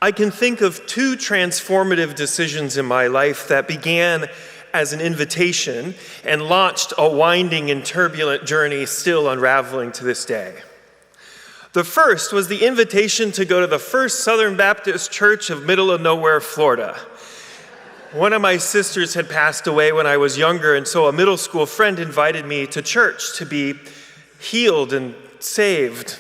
I can think of two transformative decisions in my life that began as an invitation and launched a winding and turbulent journey still unraveling to this day. The first was the invitation to go to the First Southern Baptist Church of middle of nowhere, Florida. One of my sisters had passed away when I was younger, and so a middle school friend invited me to church to be healed and saved.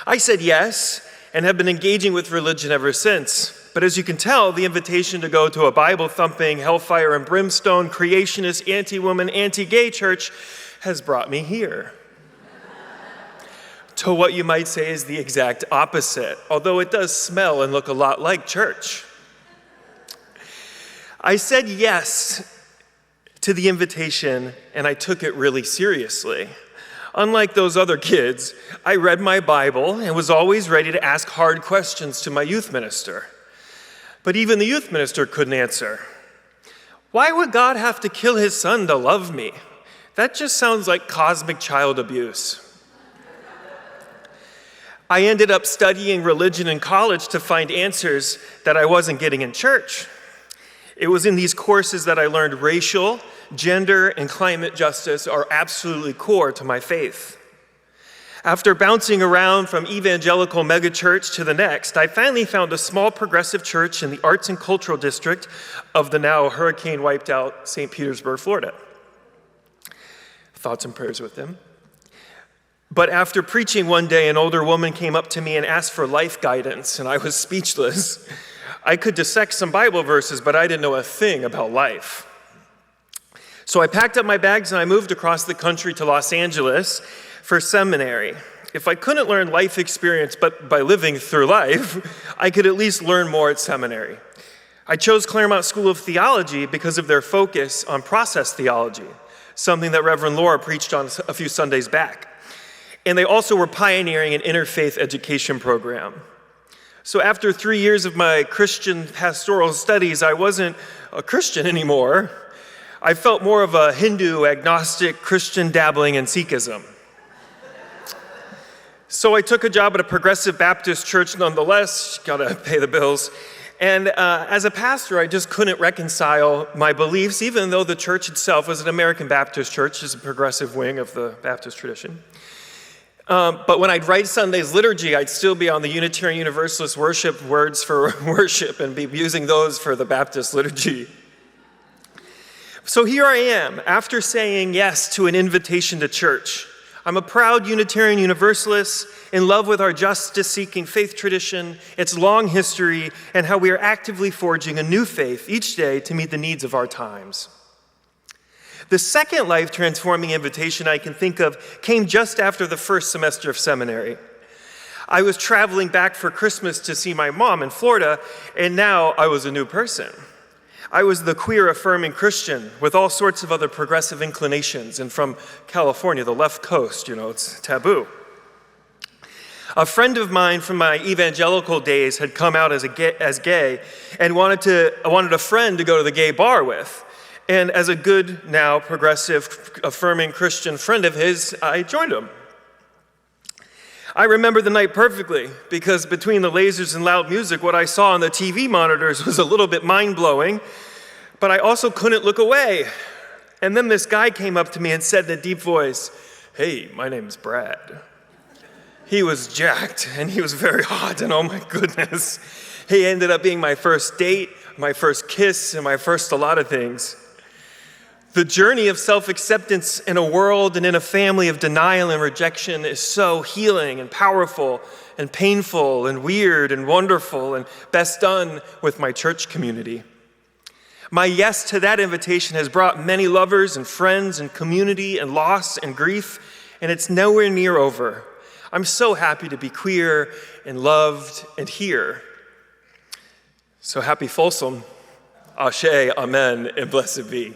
I said yes, and have been engaging with religion ever since. But as you can tell, the invitation to go to a Bible-thumping, hellfire and brimstone, creationist, anti-woman, anti-gay church has brought me here. To what you might say is the exact opposite, although it does smell and look a lot like church. I said yes to the invitation, and I took it really seriously. Unlike those other kids, I read my Bible and was always ready to ask hard questions to my youth minister. But even the youth minister couldn't answer. Why would God have to kill his son to love me? That just sounds like cosmic child abuse. I ended up studying religion in college to find answers that I wasn't getting in church. It was in these courses that I learned racial, gender, and climate justice are absolutely core to my faith. After bouncing around from evangelical megachurch to the next, I finally found a small progressive church in the arts and cultural district of the now hurricane-wiped-out St. Petersburg, Florida. Thoughts and prayers with them. But after preaching one day, an older woman came up to me and asked for life guidance, and I was speechless. I could dissect some Bible verses, but I didn't know a thing about life. So I packed up my bags and I moved across the country to Los Angeles for seminary. If I couldn't learn life experience but by living through life, I could at least learn more at seminary. I chose Claremont School of Theology because of their focus on process theology, something that Reverend Laura preached on a few Sundays back. And they also were pioneering an interfaith education program. So after 3 years of my Christian pastoral studies, I wasn't a Christian anymore. I felt more of a Hindu, agnostic, Christian dabbling in Sikhism. So I took a job at a progressive Baptist church nonetheless, gotta pay the bills. And as a pastor, I just couldn't reconcile my beliefs, even though the church itself was an American Baptist church, is a progressive wing of the Baptist tradition. But when I'd write Sunday's liturgy, I'd still be on the Unitarian Universalist worship words for worship and be using those for the Baptist liturgy. So here I am, after saying yes to an invitation to church. I'm a proud Unitarian Universalist, in love with our justice-seeking faith tradition, its long history, and how we are actively forging a new faith each day to meet the needs of our times. The second life-transforming invitation I can think of came just after the first semester of seminary. I was traveling back for Christmas to see my mom in Florida, and now I was a new person. I was the queer-affirming Christian with all sorts of other progressive inclinations, and from California, the left coast, it's taboo. A friend of mine from my evangelical days had come out as gay and wanted a friend to go to the gay bar with. And as a good, now progressive, affirming Christian friend of his, I joined him. I remember the night perfectly because between the lasers and loud music, what I saw on the TV monitors was a little bit mind-blowing, but I also couldn't look away. And then this guy came up to me and said in a deep voice, "Hey, my name's Brad." He was jacked and he was very hot, and oh my goodness. He ended up being my first date, my first kiss, and my first a lot of things. The journey of self-acceptance in a world and in a family of denial and rejection is so healing and powerful and painful and weird and wonderful, and best done with my church community. My yes to that invitation has brought many lovers and friends and community and loss and grief, and it's nowhere near over. I'm so happy to be queer and loved and here. So happy Folsom, Ashe, Amen, and blessed be.